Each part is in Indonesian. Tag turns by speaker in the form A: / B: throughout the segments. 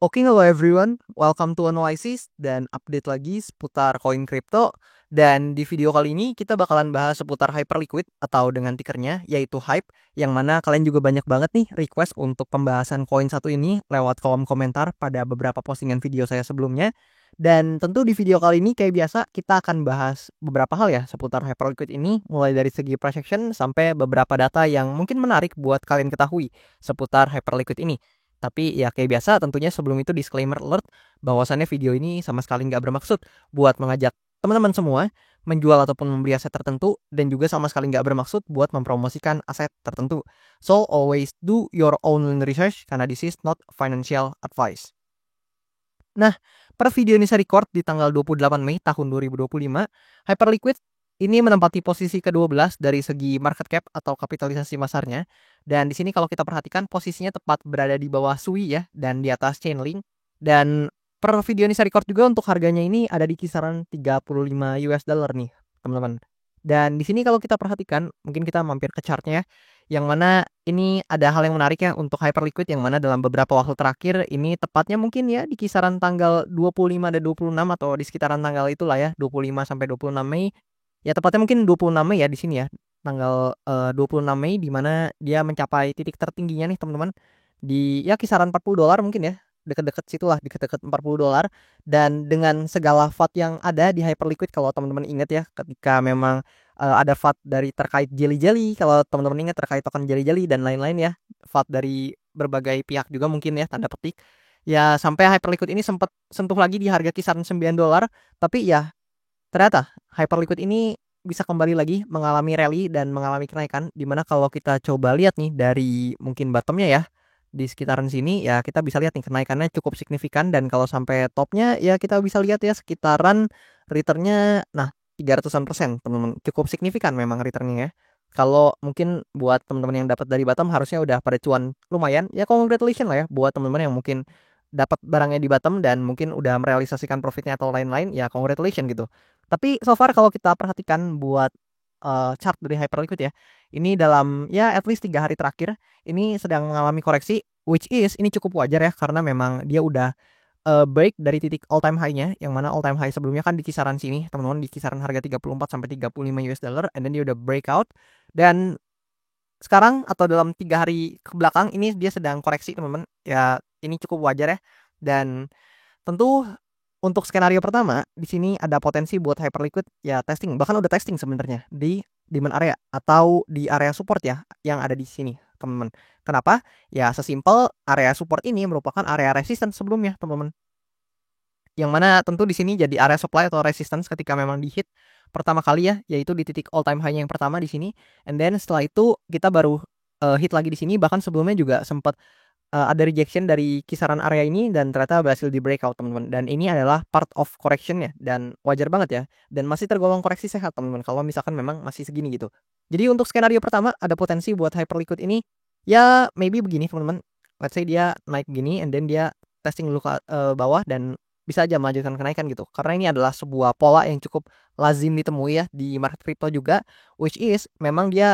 A: Oke, hello everyone, welcome to Analysis dan update lagi seputar koin kripto. Dan di video kali ini kita bakalan bahas seputar Hyperliquid atau dengan tickernya yaitu HYPE, yang mana kalian juga banyak banget nih request untuk pembahasan koin satu ini lewat kolom komentar pada beberapa postingan video saya sebelumnya. Dan tentu di video kali ini kayak biasa kita akan bahas beberapa hal ya seputar Hyperliquid ini, mulai dari segi price action sampai beberapa data yang mungkin menarik buat kalian ketahui seputar Hyperliquid ini. Tapi ya kayak biasa tentunya sebelum itu disclaimer alert bahwasannya video ini sama sekali nggak bermaksud buat mengajak teman-teman semua menjual ataupun membeli aset tertentu, dan juga sama sekali nggak bermaksud buat mempromosikan aset tertentu. So always do your own research karena this is not financial advice. Nah, per video ini saya record di tanggal 28 Mei tahun 2025, Hyperliquid ini menempati posisi ke-12 dari segi market cap atau kapitalisasi pasarnya. Dan di sini kalau kita perhatikan posisinya tepat berada di bawah Sui ya, dan di atas Chainlink. Dan per video ini saya record juga untuk harganya ini ada di kisaran 35 US dollar nih, teman-teman. Dan di sini kalau kita perhatikan, mungkin kita mampir ke chartnya ya, yang mana ini ada hal yang menarik ya untuk Hyperliquid, yang mana dalam beberapa waktu terakhir ini tepatnya mungkin ya di kisaran tanggal 25 dan 26 atau di sekitaran tanggal itulah ya, 25 sampai 26 Mei. Ya tepatnya mungkin 26 Mei ya di sini ya. Tanggal 26 Mei di mana dia mencapai titik tertingginya nih teman-teman di ya kisaran 40 dolar mungkin ya. Deket-deket situlah, deket-deket 40 dolar. Dan dengan segala FAT yang ada di Hyperliquid, kalau teman-teman ingat ya, ketika memang ada FAT dari terkait jelly-jelly, kalau teman-teman ingat terkait token jelly-jelly dan lain-lain ya, FAT dari berbagai pihak juga mungkin ya, tanda petik. Ya sampai Hyperliquid ini sempat sentuh lagi di harga kisaran 9 dolar, tapi ya ternyata Hyperliquid ini bisa kembali lagi mengalami rally dan mengalami kenaikan, dimana kalau kita coba lihat nih dari mungkin bottomnya ya, di sekitaran sini ya kita bisa lihat nih kenaikannya cukup signifikan, dan kalau sampai topnya ya kita bisa lihat ya sekitaran returnnya nah 300-an% teman-teman, cukup signifikan memang returnnya ya. Kalau mungkin buat teman-teman yang dapat dari bottom harusnya udah pada cuan lumayan ya, congratulations lah ya buat teman-teman yang mungkin dapat barangnya di bottom dan mungkin udah merealisasikan profitnya atau lain-lain ya, congratulations gitu. Tapi so far kalau kita perhatikan buat chart dari Hyperliquid ya, ini dalam ya at least 3 hari terakhir ini sedang mengalami koreksi, which is ini cukup wajar ya, karena memang dia udah break dari titik all time high-nya, yang mana all time high sebelumnya kan di kisaran sini teman-teman, di kisaran harga 34 sampai 35 US dollar, and then dia udah breakout. Dan sekarang atau dalam 3 hari ke belakang ini dia sedang koreksi teman-teman ya, ini cukup wajar ya. Dan tentu untuk skenario pertama di sini ada potensi buat Hyperliquid ya testing, bahkan udah testing sebenarnya di demand area atau di area support ya yang ada di sini teman-teman. Kenapa? Ya sesimpel area support ini merupakan area resistance sebelumnya teman-teman, yang mana tentu di sini jadi area supply atau resistance ketika memang di hit pertama kali ya, yaitu di titik all time high yang pertama di sini. And then setelah itu kita baru hit lagi di sini, bahkan sebelumnya juga sempat ada rejection dari kisaran area ini dan ternyata berhasil di breakout teman-teman. Dan ini adalah part of correction ya, dan wajar banget ya, dan masih tergolong koreksi sehat teman-teman kalau misalkan memang masih segini gitu. Jadi untuk skenario pertama ada potensi buat Hyperliquid ini ya maybe begini teman-teman, let's say dia naik begini and then dia testing dulu ke bawah dan bisa aja melanjutkan kenaikan gitu, karena ini adalah sebuah pola yang cukup lazim ditemui ya di market crypto juga, which is memang dia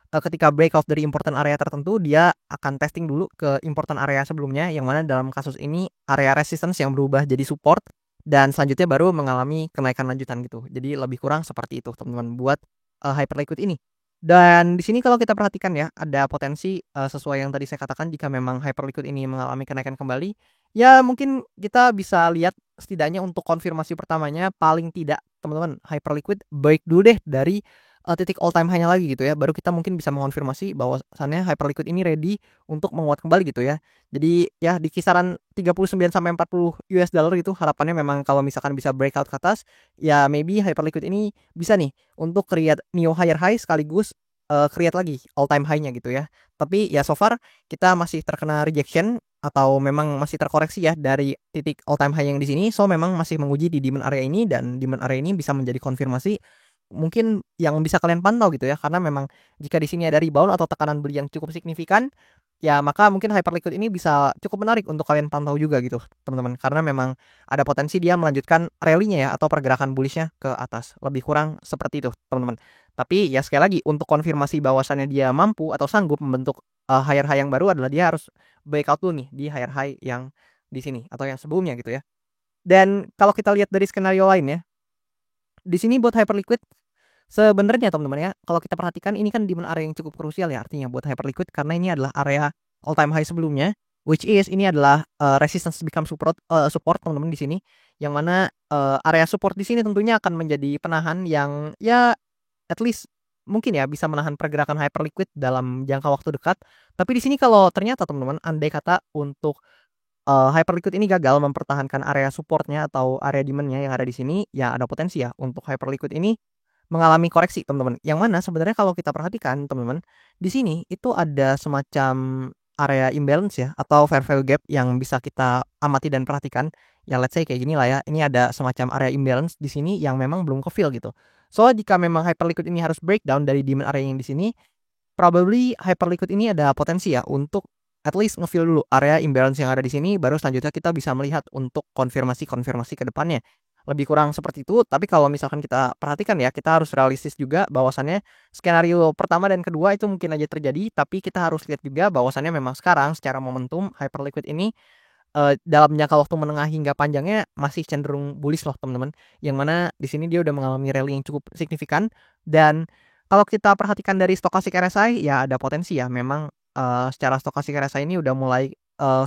A: ketika breakout dari important area tertentu dia akan testing dulu ke important area sebelumnya, yang mana dalam kasus ini area resistance yang berubah jadi support, dan selanjutnya baru mengalami kenaikan lanjutan gitu. Jadi lebih kurang seperti itu teman-teman buat Hyperliquid ini. Dan di sini kalau kita perhatikan ya, ada potensi sesuai yang tadi saya katakan, jika memang Hyperliquid ini mengalami kenaikan kembali, ya mungkin kita bisa lihat setidaknya untuk konfirmasi pertamanya paling tidak teman-teman Hyperliquid break dulu deh dari titik all time high-nya lagi gitu ya, baru kita mungkin bisa mengonfirmasi bahwasannya Hyperliquid ini ready untuk menguat kembali gitu ya. Jadi ya di kisaran 39 sampai 40 US dollar itu harapannya memang kalau misalkan bisa breakout ke atas, ya maybe Hyperliquid ini bisa nih untuk create new higher high sekaligus create lagi all time high-nya gitu ya. Tapi ya so far kita masih terkena rejection atau memang masih terkoreksi ya dari titik all time high yang di sini. So memang masih menguji di demand area ini, dan demand area ini bisa menjadi konfirmasi mungkin yang bisa kalian pantau gitu ya, karena memang jika di sini ada rebound atau tekanan beli yang cukup signifikan, ya maka mungkin Hyperliquid ini bisa cukup menarik untuk kalian pantau juga gitu teman-teman, karena memang ada potensi dia melanjutkan rally-nya ya atau pergerakan bullish-nya ke atas, lebih kurang seperti itu teman-teman. Tapi ya sekali lagi untuk konfirmasi bahwasannya dia mampu atau sanggup membentuk higher high yang baru adalah dia harus breakout dulu nih di higher high yang di sini atau yang sebelumnya gitu ya. Dan kalau kita lihat dari skenario lainnya, di sini buat Hyperliquid sebenarnya teman-teman ya, kalau kita perhatikan ini kan demand area yang cukup krusial ya artinya buat Hyperliquid karena ini adalah area all time high sebelumnya, which is ini adalah resistance become support teman-teman di sini, yang mana area support di sini tentunya akan menjadi penahan yang ya at least mungkin ya bisa menahan pergerakan Hyperliquid dalam jangka waktu dekat. Tapi di sini kalau ternyata teman-teman andai kata untuk Hyperliquid ini gagal mempertahankan area supportnya atau area demand-nya yang ada di sini, ya ada potensi ya untuk Hyperliquid ini mengalami koreksi teman-teman. Yang mana sebenarnya kalau kita perhatikan teman-teman, di sini itu ada semacam area imbalance ya atau fair value gap yang bisa kita amati dan perhatikan. Ya let's say kayak gini lah ya. Ini ada semacam area imbalance di sini yang memang belum ke-fill gitu. So jika memang Hyperliquid ini harus breakdown dari demand area yang di sini, probably Hyperliquid ini ada potensi ya untuk at least nge-fill dulu area imbalance yang ada di sini, baru selanjutnya kita bisa melihat untuk konfirmasi-konfirmasi ke depannya. Lebih kurang seperti itu, tapi kalau misalkan kita perhatikan ya, kita harus realistis juga bahwasannya skenario pertama dan kedua itu mungkin aja terjadi, tapi kita harus lihat juga bahwasannya memang sekarang secara momentum Hyperliquid ini dalam jangka waktu menengah hingga panjangnya masih cenderung bullish loh teman-teman. Yang mana di sini dia udah mengalami rally yang cukup signifikan, dan kalau kita perhatikan dari stochastic RSI ya ada potensi ya memang secara stochastic RSI ini udah mulai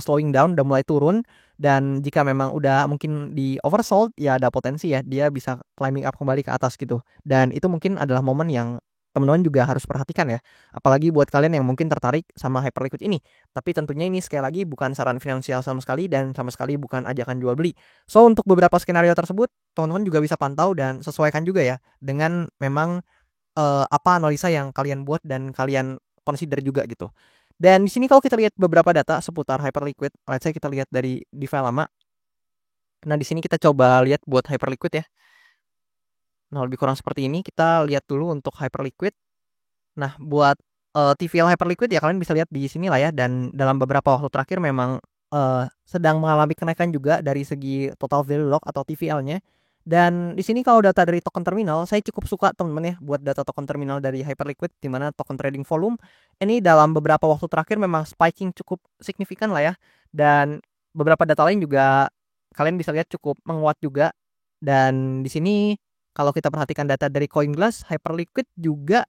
A: slowing down, udah mulai turun, dan jika memang udah mungkin di oversold ya ada potensi ya dia bisa climbing up kembali ke atas gitu. Dan itu mungkin adalah momen yang teman-teman juga harus perhatikan ya. Apalagi buat kalian yang mungkin tertarik sama Hyperliquid ini. Tapi tentunya ini sekali lagi bukan saran finansial sama sekali dan sama sekali bukan ajakan jual beli. So untuk beberapa skenario tersebut, teman-teman juga bisa pantau dan sesuaikan juga ya dengan memang apa analisa yang kalian buat dan kalian consider juga gitu. Dan di sini kalau kita lihat beberapa data seputar Hyperliquid, let's say kita lihat dari DeFi lama. Nah, di sini kita coba lihat buat Hyperliquid ya. Nah, lebih kurang seperti ini. Kita lihat dulu untuk Hyperliquid. Nah, buat TVL Hyperliquid ya kalian bisa lihat di sini lah ya, dan dalam beberapa waktu terakhir memang sedang mengalami kenaikan juga dari segi total value lock atau TVL-nya. Dan di sini kalau data dari token terminal, saya cukup suka teman-teman ya buat data token terminal dari Hyperliquid, di mana token trading volume ini dalam beberapa waktu terakhir memang spiking cukup signifikan lah ya. Dan beberapa data lain juga kalian bisa lihat cukup menguat juga. Dan di sini kalau kita perhatikan data dari CoinGlass, Hyperliquid juga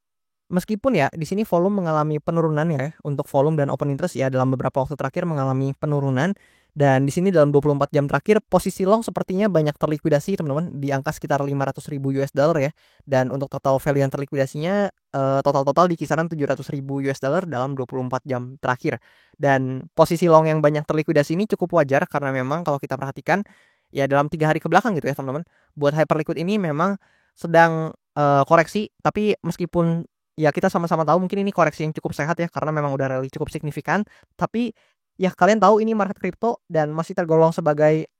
A: meskipun ya di sini volume mengalami penurunan ya untuk volume dan open interest ya dalam beberapa waktu terakhir mengalami penurunan, dan di sini dalam 24 jam terakhir posisi long sepertinya banyak terlikuidasi teman-teman di angka sekitar 500.000 US dollar ya, dan untuk total value yang terlikuidasinya total di kisaran 700.000 US dollar dalam 24 jam terakhir. Dan posisi long yang banyak terlikuidasi ini cukup wajar karena memang kalau kita perhatikan ya dalam 3 hari ke belakang gitu ya teman-teman, buat Hyperliquid ini memang sedang koreksi, tapi meskipun ya kita sama-sama tahu mungkin ini koreksi yang cukup sehat ya karena memang udah rally cukup signifikan, tapi ya kalian tahu ini market crypto dan masih tergolong sebagai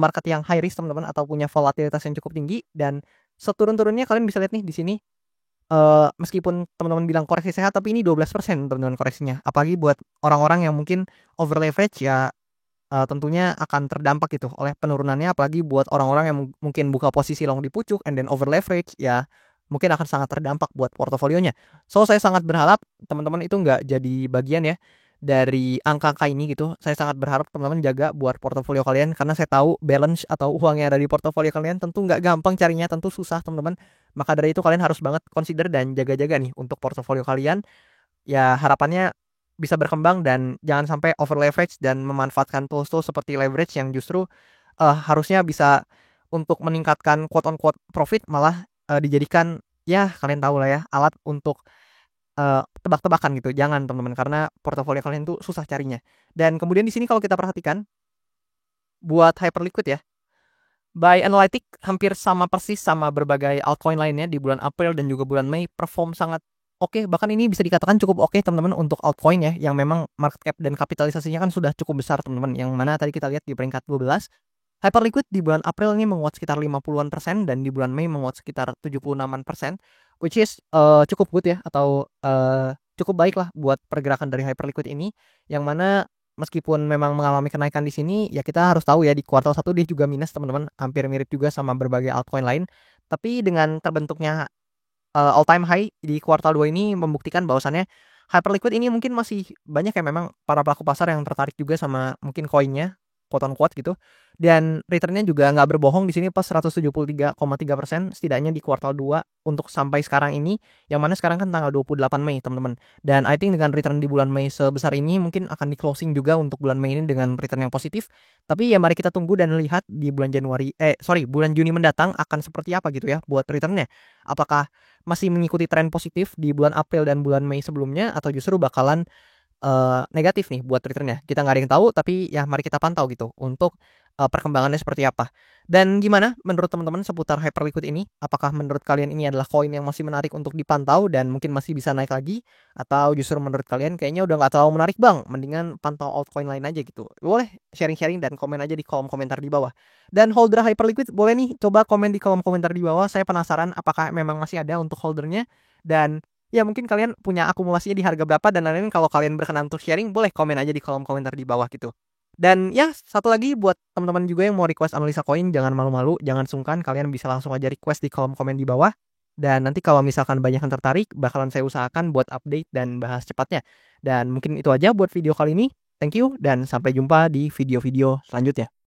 A: market yang high risk teman-teman atau punya volatilitas yang cukup tinggi. Dan seturun-turunnya kalian bisa lihat nih di sini meskipun teman-teman bilang koreksi sehat, tapi ini 12% teman-teman koreksinya. Apalagi buat orang-orang yang mungkin over leverage ya tentunya akan terdampak gitu oleh penurunannya, apalagi buat orang-orang yang mungkin buka posisi long di pucuk and then over leverage ya mungkin akan sangat terdampak buat portofolionya. So saya sangat berharap teman-teman itu nggak jadi bagian ya dari angka-angka ini gitu. Saya sangat berharap teman-teman jaga buat portofolio kalian karena saya tahu balance atau uang yang ada di portofolio kalian tentu nggak gampang carinya, tentu susah teman-teman. Maka dari itu kalian harus banget consider dan jaga-jaga nih untuk portofolio kalian. Ya harapannya bisa berkembang dan jangan sampai over leverage dan memanfaatkan tools-tools seperti leverage yang justru harusnya bisa untuk meningkatkan quote on quote profit, malah dijadikan ya kalian tahu lah ya alat untuk tebak-tebakan gitu. Jangan teman-teman, karena portofolio kalian tuh susah carinya. Dan kemudian di sini kalau kita perhatikan buat Hyperliquid ya, by Analytic hampir sama persis sama berbagai altcoin lainnya di bulan April dan juga bulan Mei perform sangat oke. Bahkan ini bisa dikatakan cukup oke teman-teman untuk altcoin ya yang memang market cap dan kapitalisasinya kan sudah cukup besar teman-teman, yang mana tadi kita lihat di peringkat 12. Hyperliquid di bulan April ini menguat sekitar 50-an% dan di bulan Mei menguat sekitar 76%, which is cukup good ya atau cukup baik lah buat pergerakan dari Hyperliquid ini, yang mana meskipun memang mengalami kenaikan di sini ya kita harus tahu ya di kuartal 1 dia juga minus teman-teman, hampir mirip juga sama berbagai altcoin lain. Tapi dengan terbentuknya all time high di kuartal 2 ini membuktikan bahwasannya Hyperliquid ini mungkin masih banyak ya memang para pelaku pasar yang tertarik juga sama mungkin koinnya, quote on quote gitu. Dan returnnya juga nggak berbohong di sini pas 173,3% setidaknya di kuartal 2 untuk sampai sekarang ini, yang mana sekarang kan tanggal 28 Mei, teman-teman. Dan I think dengan return di bulan Mei sebesar ini mungkin akan di-closing juga untuk bulan Mei ini dengan return yang positif. Tapi ya mari kita tunggu dan lihat di bulan bulan Juni mendatang akan seperti apa gitu ya buat returnnya. Apakah masih mengikuti tren positif di bulan April dan bulan Mei sebelumnya atau justru bakalan negatif nih buat returnnya. Kita nggak ada yang tahu, tapi ya mari kita pantau gitu untuk perkembangannya seperti apa. Dan gimana menurut teman-teman seputar Hyperliquid ini? Apakah menurut kalian ini adalah koin yang masih menarik untuk dipantau dan mungkin masih bisa naik lagi? Atau justru menurut kalian kayaknya udah nggak terlalu menarik bang, mendingan pantau altcoin lain aja gitu? Boleh sharing-sharing dan komen aja di kolom komentar di bawah. Dan holder Hyperliquid boleh nih coba komen di kolom komentar di bawah. Saya penasaran apakah memang masih ada untuk holdernya. Dan ya mungkin kalian punya akumulasinya di harga berapa dan lain-lain. Kalau kalian berkenan untuk sharing, boleh komen aja di kolom komentar di bawah gitu. Dan ya satu lagi buat teman-teman juga yang mau request analisa koin, jangan malu-malu, jangan sungkan, kalian bisa langsung aja request di kolom komen di bawah. Dan nanti kalau misalkan banyak yang tertarik, bakalan saya usahakan buat update dan bahas cepatnya. Dan mungkin itu aja buat video kali ini. Thank you dan sampai jumpa di video-video selanjutnya.